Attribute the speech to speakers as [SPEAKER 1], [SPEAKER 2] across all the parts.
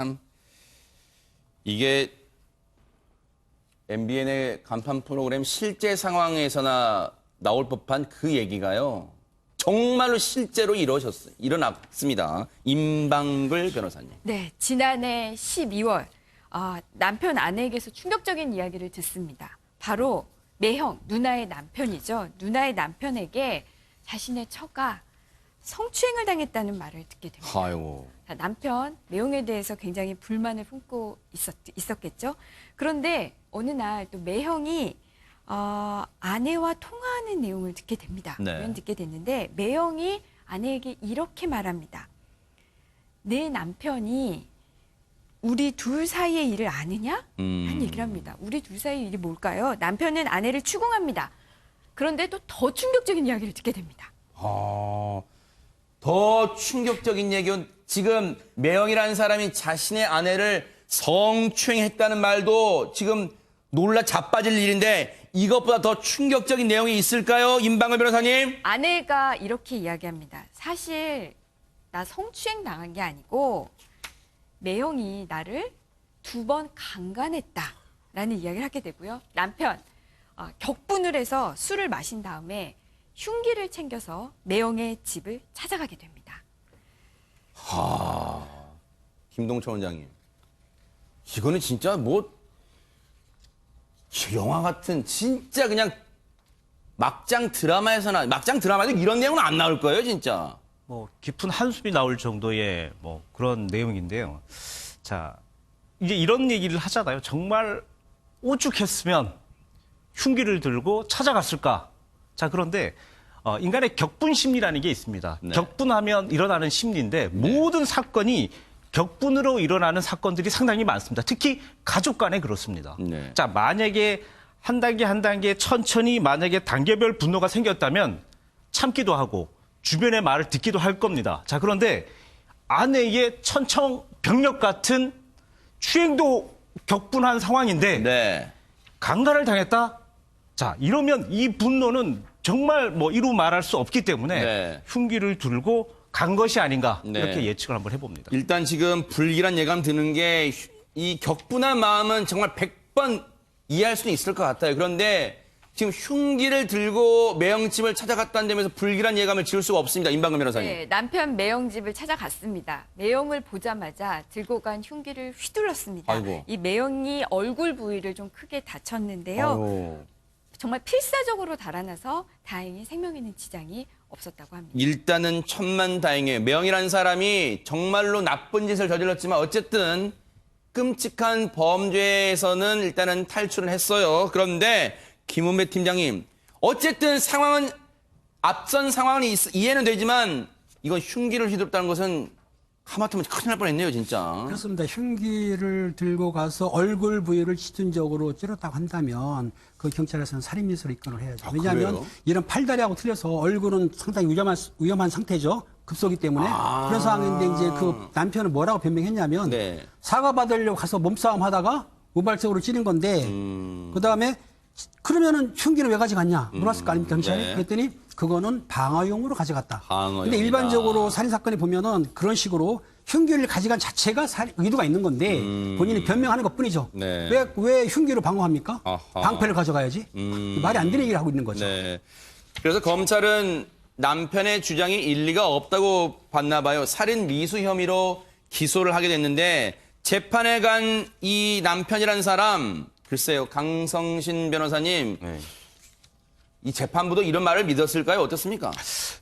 [SPEAKER 1] 참 이게 MBN의 간판 프로그램 실제 상황에서나 나올 법한 그 얘기가요. 정말로 실제로 일어났습니다. 임방글 변호사님.
[SPEAKER 2] 네, 지난해 12월 남편 아내에게서 충격적인 이야기를 듣습니다. 바로 매형, 누나의 남편이죠. 누나의 남편에게 자신의 처가 성추행을 당했다는 말을 듣게 됩니다.
[SPEAKER 1] 아이고.
[SPEAKER 2] 자, 남편, 매형에 대해서 굉장히 불만을 품고 있었겠죠. 그런데 어느 날 또 매형이 아내와 통화하는 내용을 듣게 됩니다.
[SPEAKER 1] 네.
[SPEAKER 2] 듣게 됐는데 매형이 아내에게 이렇게 말합니다. 내 남편이 우리 둘 사이의 일을 아느냐? 한 얘기를 합니다. 우리 둘 사이의 일이 뭘까요? 남편은 아내를 추궁합니다. 그런데 또 더 충격적인 이야기를 듣게 됩니다.
[SPEAKER 1] 더 충격적인 얘기는 지금 매형이라는 사람이 자신의 아내를 성추행했다는 말도 지금 놀라 자빠질 일인데 이것보다 더 충격적인 내용이 있을까요? 임방글 변호사님?
[SPEAKER 2] 아내가 이렇게 이야기합니다. 사실 나 성추행 당한 게 아니고 매형이 나를 2번 강간했다라는 이야기를 하게 되고요. 남편 격분을 해서 술을 마신 다음에 흉기를 챙겨서 매형의 집을 찾아가게 됩니다.
[SPEAKER 1] 김동철 원장님. 이거는 진짜 영화 같은 진짜 그냥 막장 드라마에도 이런 내용은 안 나올 거예요, 진짜.
[SPEAKER 3] 뭐 깊은 한숨이 나올 정도의 뭐 그런 내용인데요. 자, 이제 이런 얘기를 하잖아요. 정말 오죽했으면 흉기를 들고 찾아갔을까? 자, 그런데 인간의 격분 심리라는 게 있습니다.
[SPEAKER 1] 네.
[SPEAKER 3] 격분하면 일어나는 심리인데 모든 사건이 격분으로 일어나는 사건들이 상당히 많습니다. 특히 가족 간에 그렇습니다.
[SPEAKER 1] 네.
[SPEAKER 3] 자, 만약에 한 단계 한 단계 천천히 만약에 단계별 분노가 생겼다면 참기도 하고 주변의 말을 듣기도 할 겁니다. 자, 그런데 아내의 천청병력 같은 추행도 격분한 상황인데
[SPEAKER 1] 네.
[SPEAKER 3] 강간을 당했다? 자, 이러면 이 분노는 정말 이루 말할 수 없기 때문에
[SPEAKER 1] 네.
[SPEAKER 3] 흉기를 들고 간 것이 아닌가
[SPEAKER 1] 네.
[SPEAKER 3] 이렇게 예측을 한번 해봅니다.
[SPEAKER 1] 일단 지금 불길한 예감 드는 게 이 격분한 마음은 정말 100번 이해할 수는 있을 것 같아요. 그런데 지금 흉기를 들고 매형 집을 찾아갔다는 점에서 불길한 예감을 지울 수가 없습니다. 임방금 변호사님.
[SPEAKER 2] 네, 남편 매형 집을 찾아갔습니다. 매형을 보자마자 들고 간 흉기를 휘둘렀습니다.
[SPEAKER 1] 아이고.
[SPEAKER 2] 이 매형이 얼굴 부위를 좀 크게 다쳤는데요.
[SPEAKER 1] 아이고.
[SPEAKER 2] 정말 필사적으로 달아나서 다행히 생명에는 지장이 없었다고 합니다.
[SPEAKER 1] 일단은 천만다행이에요. 매형이라는 사람이 정말로 나쁜 짓을 저질렀지만 어쨌든 끔찍한 범죄에서는 일단은 탈출을 했어요. 그런데 김은배 팀장님, 어쨌든 상황은 앞선 상황은 이해는 되지만 이건 흉기를 휘둘렀다는 것은 하마터면 큰일 날 뻔했네요, 진짜.
[SPEAKER 4] 그렇습니다. 흉기를 들고 가서 얼굴 부위를 시준적으로 찌렀다고 한다면 그 경찰에서는 살인미수로 입건을 해야죠. 왜냐하면
[SPEAKER 1] 그래요?
[SPEAKER 4] 이런 팔다리하고 틀려서 얼굴은 상당히 위험한 상태죠. 급소기 때문에. 그런 상황인데 이제 그 남편은 뭐라고 변명했냐면
[SPEAKER 1] 네.
[SPEAKER 4] 사과받으려고 가서 몸싸움 하다가 우발적으로 찌른 건데 그다음에 그러면은 흉기는 왜 가져갔냐 물었을 거 아닙니까 경찰이.
[SPEAKER 1] 네.
[SPEAKER 4] 그랬더니 그거는 방어용으로 가져갔다.
[SPEAKER 1] 방어용이다.
[SPEAKER 4] 근데 일반적으로 살인사건에 보면은 그런 식으로 흉기를 가져간 자체가 의도가 있는 건데 본인이 변명하는 것뿐이죠.
[SPEAKER 1] 네.
[SPEAKER 4] 왜 흉기로 방어합니까?
[SPEAKER 1] 아하.
[SPEAKER 4] 방패를 가져가야지. 말이 안 되는 얘기를 하고 있는 거죠.
[SPEAKER 1] 네. 그래서 검찰은 남편의 주장이 일리가 없다고 봤나 봐요. 살인 미수 혐의로 기소를 하게 됐는데 재판에 간 이 남편이라는 사람 글쎄요. 강성신 변호사님.
[SPEAKER 5] 네.
[SPEAKER 1] 이 재판부도 이런 말을 믿었을까요? 어떻습니까?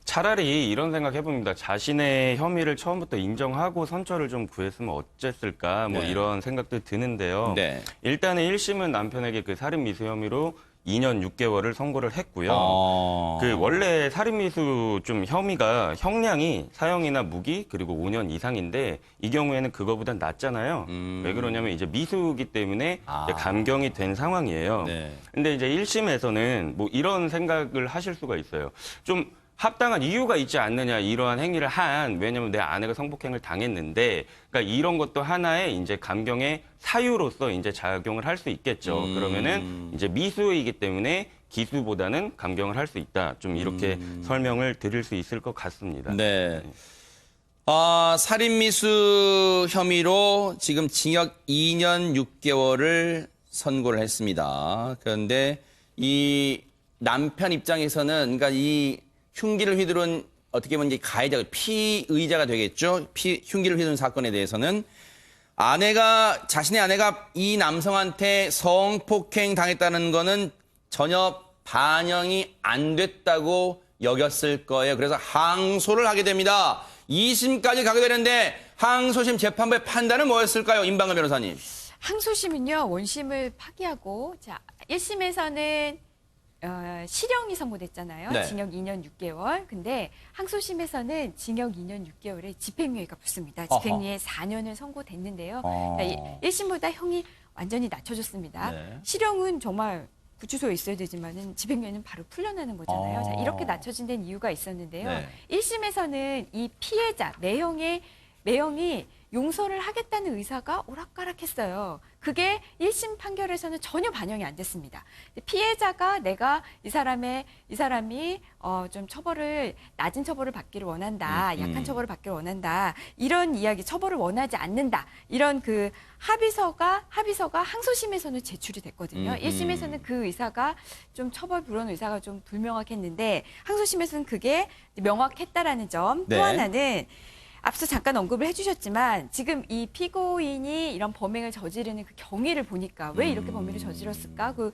[SPEAKER 5] 차라리 이런 생각 해봅니다. 자신의 혐의를 처음부터 인정하고 선처를 좀 구했으면 어쨌을까 뭐
[SPEAKER 1] 네.
[SPEAKER 5] 이런 생각도 드는데요.
[SPEAKER 1] 네.
[SPEAKER 5] 일단은 1심은 남편에게 그 살인 미수 혐의로 2년 6개월을 선고를 했고요. 그 원래 살인미수 좀 혐의가 형량이 사형이나 무기 그리고 5년 이상인데 이 경우에는 그거보단 낮잖아요. 왜 그러냐면 이제 미수기 때문에 이제 감경이 된 상황이에요.
[SPEAKER 1] 네.
[SPEAKER 5] 근데 이제 1심에서는 뭐 이런 생각을 하실 수가 있어요. 좀 합당한 이유가 있지 않느냐 이러한 행위를 왜냐면 내 아내가 성폭행을 당했는데 그러니까 이런 것도 하나의 이제 감경의 사유로서 이제 작용을 할 수 있겠죠. 그러면은 이제 미수이기 때문에 기수보다는 감경을 할 수 있다. 좀 이렇게 설명을 드릴 수 있을 것 같습니다.
[SPEAKER 1] 네. 살인미수 혐의로 지금 징역 2년 6개월을 선고를 했습니다. 그런데 이 남편 입장에서는 그러니까 이 흉기를 휘두른 어떻게 보면 이제 가해자, 피의자가 되겠죠. 흉기를 휘두른 사건에 대해서는 자신의 아내가 이 남성한테 성폭행 당했다는 거는 전혀 반영이 안 됐다고 여겼을 거예요. 그래서 항소를 하게 됩니다. 2심까지 가게 되는데 항소심 재판부의 판단은 뭐였을까요? 임방근 변호사님.
[SPEAKER 2] 항소심은요, 원심을 파기하고, 자, 1심에서는 실형이 선고됐잖아요.
[SPEAKER 1] 네.
[SPEAKER 2] 징역 2년 6개월. 근데 항소심에서는 징역 2년 6개월에 집행유예가 붙습니다.
[SPEAKER 1] 어허.
[SPEAKER 2] 집행유예 4년을 선고됐는데요. 그러니까 1심보다 형이 완전히 낮춰졌습니다.
[SPEAKER 1] 네.
[SPEAKER 2] 실형은 정말 구치소에 있어야 되지만은 집행유예는 바로 풀려나는 거잖아요. 자, 이렇게 낮춰진 데는 이유가 있었는데요.
[SPEAKER 1] 네.
[SPEAKER 2] 1심에서는 이 피해자, 매형이 용서를 하겠다는 의사가 오락가락했어요. 그게 1심 판결에서는 전혀 반영이 안 됐습니다. 피해자가 내가 이 사람이 좀 낮은 처벌을 받기를 원한다, 약한 처벌을 받기를 원한다, 이런 이야기, 처벌을 원하지 않는다, 이런 그 합의서가 항소심에서는 제출이 됐거든요. 1심에서는 그 의사가 좀 처벌 불원 의사가 좀 불명확했는데 항소심에서는 그게 명확했다라는 점.
[SPEAKER 1] 네.
[SPEAKER 2] 또 하나는 앞서 잠깐 언급을 해주셨지만 지금 이 피고인이 이런 범행을 저지르는 그 경위를 보니까 왜 이렇게 범행을 저질렀을까? 그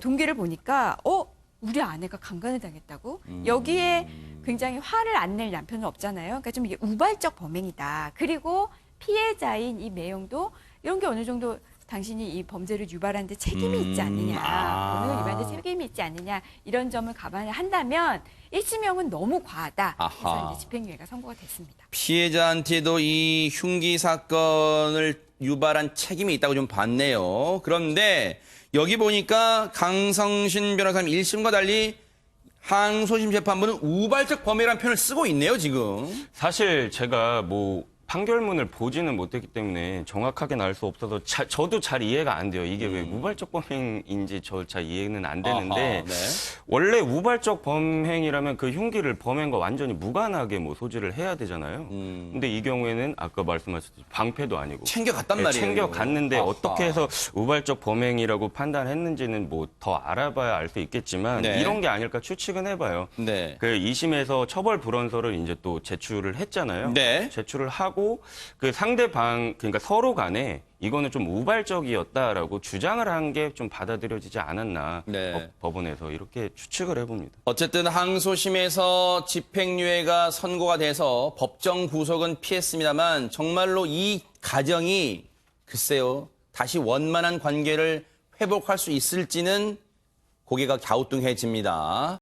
[SPEAKER 2] 동기를 보니까 우리 아내가 강간을 당했다고? 여기에 굉장히 화를 안 낼 남편은 없잖아요. 그러니까 좀 이게 우발적 범행이다. 그리고 피해자인 이 매형도 이런 게 어느 정도 당신이 이 범죄를 유발한 데 책임이 있지 않느냐, 범행을 유발한 데 책임이 있지 않느냐, 이런 점을 감안을 한다면 1심형은 너무 과하다.
[SPEAKER 1] 아하.
[SPEAKER 2] 그래서 이제 집행유예가 선고가 됐습니다.
[SPEAKER 1] 피해자한테도 이 흉기 사건을 유발한 책임이 있다고 좀 봤네요. 그런데 여기 보니까 강성신 변호사님 1심과 달리 항소심 재판부는 우발적 범행이라는 표현을 쓰고 있네요, 지금.
[SPEAKER 5] 사실 제가 뭐 판결문을 보지는 못했기 때문에 정확하게는 알 수 없어서 저도 잘 이해가 안 돼요. 이게 왜 우발적 범행인지 저 잘 이해는 안 되는데
[SPEAKER 1] 아하, 네.
[SPEAKER 5] 원래 우발적 범행이라면 그 흉기를 범행과 완전히 무관하게 뭐 소지를 해야 되잖아요. 근데 이 경우에는 아까 말씀하셨듯이 방패도 아니고
[SPEAKER 1] 챙겨갔단
[SPEAKER 5] 네,
[SPEAKER 1] 말이에요.
[SPEAKER 5] 챙겨갔는데
[SPEAKER 1] 아하.
[SPEAKER 5] 어떻게 해서 우발적 범행이라고 판단했는지는 뭐 더 알아봐야 알 수 있겠지만
[SPEAKER 1] 네.
[SPEAKER 5] 이런 게 아닐까 추측은 해봐요.
[SPEAKER 1] 네.
[SPEAKER 5] 그 2심에서 처벌 불원서를 이제 또 제출을 했잖아요.
[SPEAKER 1] 네.
[SPEAKER 5] 제출을 하고 그 상대방 그러니까 서로 간에 이거는 좀 우발적이었다라고 주장을 한 게 좀 받아들여지지 않았나
[SPEAKER 1] 네.
[SPEAKER 5] 법원에서 이렇게 추측을 해봅니다.
[SPEAKER 1] 어쨌든 항소심에서 집행유예가 선고가 돼서 법정 구속은 피했습니다만 정말로 이 가정이 글쎄요 다시 원만한 관계를 회복할 수 있을지는 고개가 갸우뚱해집니다.